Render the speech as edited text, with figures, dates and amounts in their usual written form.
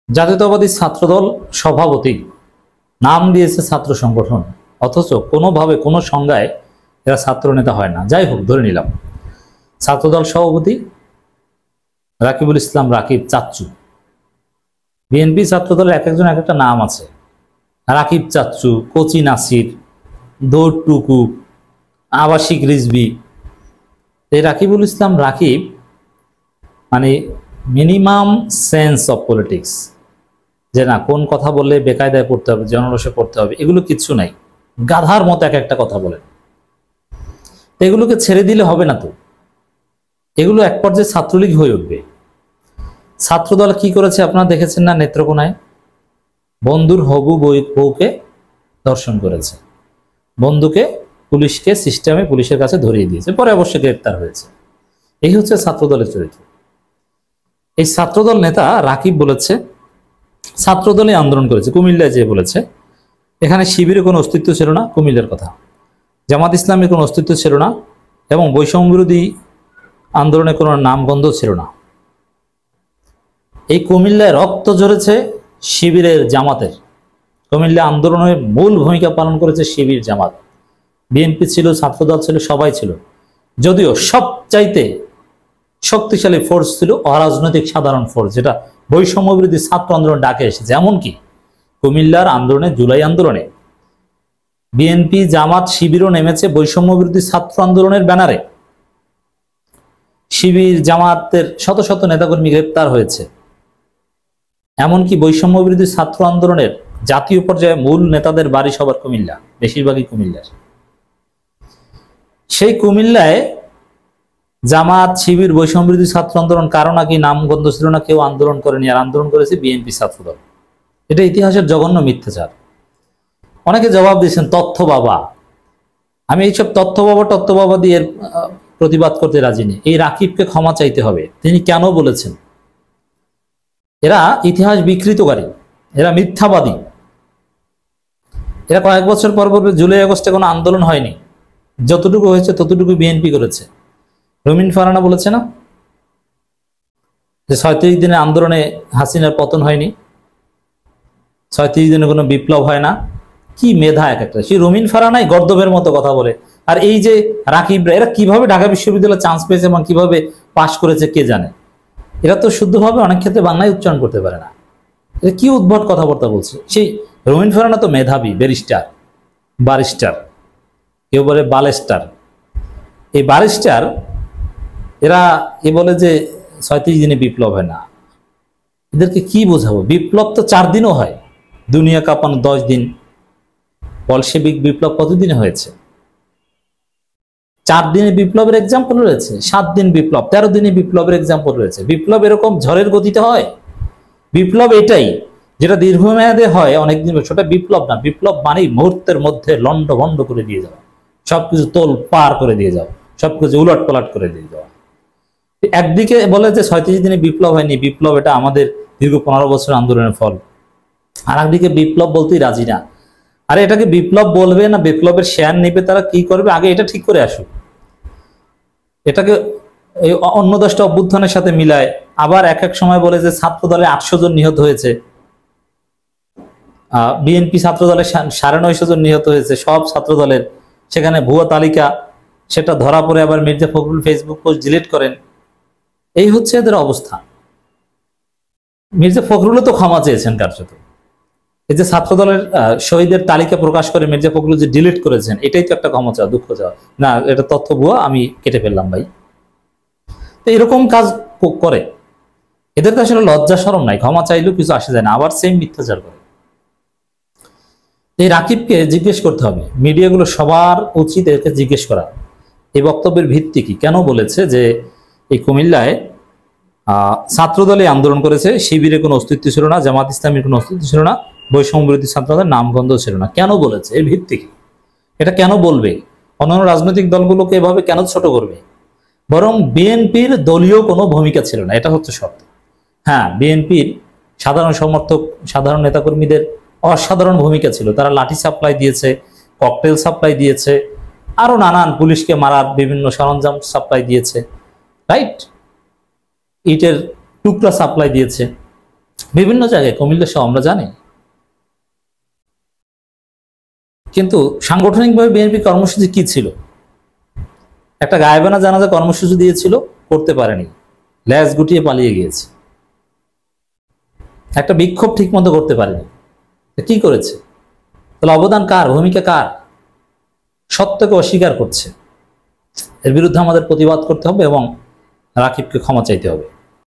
জাতীয়তাবাদী ছাত্রদল সভাপতি নাম দিয়েছে ছাত্র সংগঠন, অথচ কোনোভাবে কোনো সংজ্ঞায় এরা ছাত্র নেতা হয় না। যাই হোক, ধরে নিলাম ছাত্রদল সভাপতি রাকিবুল ইসলাম রাকিব চাচ্চু। বিএনপি ছাত্রদলের এক একজন এক একটা নাম আছে, রাকিব চাচ্চু, কোচি নাসির, দৌড় টুকু, আবাসিক রিজবি। এই রাকিবুল ইসলাম রাকিব মানে মিনিমাম সেন্স অফ পলিটিক্স, যে না কোন কথা বললে বেকায়দায় পড়তে হবে, জনরসে পড়তে হবে, এগুলো কিচ্ছু নাই। গাধার মতো এক একটা কথা বলেন। এগুলোকে ছেড়ে দিলে হবে না তো, এগুলো এক পর্যায়ে ছাত্রলীগ হয়ে উঠবে। ছাত্রদল কি করেছে আপনারা দেখেছেন না? নেত্রকোনায় বন্ধুর হবু বউকে ধর্ষণ করেছে, বন্ধুকে পুলিশকে সিস্টেমে পুলিশের কাছে ধরিয়ে দিয়েছে, পরে অবশ্যই গ্রেপ্তার হয়েছে। এই হচ্ছে ছাত্রদলের চরিত্র। এই ছাত্রদল নেতা রাকিব বলেছে ছাত্রদলে আন্দোলন করেছে, কুমিল্লায় যে বলেছে এখানে শিবিরের কোনো অস্তিত্ব ছিল না, কুমিল্লার কথা, জামাত ইসলামের কোনো অস্তিত্ব ছিল না, এবং বৈষম্য বিরোধী আন্দোলনের কোনো নামগন্ধ ছিল না। এই কুমিল্লায় রক্ত ঝরেছে শিবিরের, জামাতের। কুমিল্লা আন্দোলনের মূল ভূমিকা পালন করেছে শিবির, জামাত, বিএনপি ছিল, ছাত্রদল ছিল, সবাই ছিল। যদিও সবচাইতে শক্তিশালী ফোর্স ছিল অরাজনৈতিক সাধারণ ফোর্স, যেটা বৈষম্য বিরোধী ছাত্র আন্দোলন ডাকে এসেছে। এমনকি কুমিল্লার আন্দোলনে, জুলাই আন্দোলনে বিএনপি, জামাত, শিবিরও নেমেছে বৈষম্য বিরোধী ছাত্র আন্দোলনের ব্যানারে। শিবির, জামাতের শত শত নেতাকর্মী গ্রেপ্তার হয়েছে। এমনকি বৈষম্য বিরোধী ছাত্র আন্দোলনের জাতীয় পর্যায়ে মূল নেতাদের বাড়ি সবার কুমিল্লা, বেশিরভাগই কুমিল্লার। সেই কুমিল্লায় জামাত, শিবির, বৈষম্য বিরোধী ছাত্র আন্দোলন কারো নাকি নামগন্ধ ছিল না, কেউ আন্দোলন করেনি, আর আন্দোলন করেছে বিএনপি ছাত্রদল। এটা ইতিহাসের জঘন্য মিথ্যাচার। অনেকে জবাব দিয়েছেন তথ্য বাবা। আমি এইসব তথ্য বাবা দিয়ে প্রতিবাদ করতে রাজি নেই। এই রাকিবকে ক্ষমা চাইতে হবে। তিনি কেন বলেছেন? এরা ইতিহাস বিকৃতকারী, এরা মিথ্যাবাদী। এরা কয়েক বছর পর বলবে জুলাই আগস্টে কোনো আন্দোলন হয়নি, যতটুকু হয়েছে ততটুকু বিএনপি করেছে। রমিন ফারানা বলেছে না যে ৩৬ দিনের আন্দোলনে হাসিনার পতন হয়নি, ৩৬ দিনে কোনো বিপ্লব হয় না। কি মেধা এক একটা! সেই রমিন ফারানাই গর্দভের মতো কথা বলে। আর এই যে রাকিবরা, এরা কিভাবে ঢাকা বিশ্ববিদ্যালয়ে চান্স পেয়েছে এবং কিভাবে পাশ করেছে কে জানে। এরা তো শুদ্ধভাবে অনেক ক্ষেত্রে বাংলায় উচ্চারণ করতে পারে না। এটা কি উদ্ভট কথাবার্তা বলছে। সেই রমিন ফারানা তো মেধাবী, বারিস্টার, কেউ বলে বালেস্টার। এই বারিস্টার এরা বলে যে ৩৬ দিনে বিপ্লব হয় না। এদেরকে কি বোঝাবো? বিপ্লব তো 4 দিনও হয়। দুনিয়া কাঁপানো 10 দিন, বলশেবিক বিপ্লব কতদিনে হয়েছে? 4 দিনে বিপ্লবের এক্সাম্পল রয়েছে, 7 দিন বিপ্লব, 13 দিনে বিপ্লবের এক্সাম্পল রয়েছে। বিপ্লব এরকম ঝড়ের গতিতে হয়? বিপ্লব এটাই যেটা দীর্ঘমেয়াদে হয় অনেকদিন, সেটা বিপ্লব না। বিপ্লব মানেই মুহূর্তের মধ্যে লন্ড ভন্ড করে দিয়ে যাওয়া, সবকিছু তোল পার করে দিয়ে যাওয়া, সবকিছু উলট পালট করে দিয়ে যাওয়া। একদিকে বলে যে ৩৬ দিনে বিপ্লব হয়নি, বিপ্লব এটা আমাদের দীর্ঘ 15 বছর আন্দোলনের ফল। আর একদিকে বিপ্লব বলতেই রাজি না। আরে এটাকে বিপ্লব বলবে না বিপ্লবের শেয়ার নেবে, তারা কি করবে আগে এটা ঠিক করে আসুক। এটাকে এই অন্য 10টা অভ্যুত্থানের সাথে মিলায়। আবার এক এক সময় বলে যে ছাত্র দলে 800 জন নিহত হয়েছে, বিএনপি ছাত্র দলে 950 জন নিহত হয়েছে, সব ছাত্র দলের। সেখানে ভুয়া তালিকা, সেটা ধরা পড়ে আবার Mirza Fakhrul Facebook post delete করেন। এই হচ্ছে এদের অবস্থা। মির্জা ফখরুলও তো ক্ষমা চেয়েছেন কার্যত। এই যে ছাত্র দলের শহীদের তালিকা প্রকাশ করে মির্জা ফখরুল যে ডিলিট করেছেন, এটাই তো একটা ক্ষমা চাওয়া, দুঃখ চাওয়া না। এটা তথ্য ভুয়া, আমি কেটে ফেললাম ভাই। তো এরকম কাজ করে এদের তো আসলে লজ্জা শরম নাই। ক্ষমা চাইলেও কিছু আসে যায় না, আবার সেম মিথ্যাচার করে। এই রাকিবকে জিজ্ঞেস করতে হবে, মিডিয়াগুলো সবার উচিত একে জিজ্ঞেস করা এই বক্তব্যের ভিত্তি কি, কেন বলেছে যে এই কুমিল্লায় ছাত্রদলে আন্দোলন করেছে, শিবিরে কোনো অস্তিত্ব ছিল না, জামাত ইসলামের কোনো অস্তিত্ব ছিল না, বৈষম্য বিরোধী ছাত্রদের নামগন্ধ ছিল না। কেন বলেছে? এর ভিত্তি কি? এটা কেন বলবে? অন্যান্য রাজনৈতিক দলগুলোকে এভাবে কেন ছোট করবে? বরং বিএনপির দলীয় কোনো ভূমিকা ছিল না, এটা হচ্ছে সত্য। হ্যাঁ, বিএনপির সাধারণ সমর্থক, সাধারণ নেতাকর্মীদের অসাধারণ ভূমিকা ছিল। তারা লাঠি সাপ্লাই দিয়েছে, ককটেল সাপ্লাই দিয়েছে, আরো নানান পুলিশকে মারার বিভিন্ন সরঞ্জাম সাপ্লাই দিয়েছে, রাইট? ইটের টুকরা সাপ্লাই দিয়েছে। বিভিন্ন জায়গায় কুমিল্লা সহ আমরা জানি। কিন্তু সাংগঠনিকভাবে বিএনপি কর্মসূচি কি ছিল? একটা গায়েবানা জানাজা কর্মসূচি দিয়েছিল, করতে পারেনি, ল্যাজ গুটিয়ে পালিয়ে গিয়েছে। একটা বিক্ষোভ ঠিক মতো করতে পারেনি, কি করেছে? তাহলে অবদান কার, ভূমিকা কার? সত্যকে অস্বীকার করছে। এর বিরুদ্ধে আমাদের প্রতিবাদ করতে হবে এবং রাকিবকে ক্ষমা চাইতে হবে।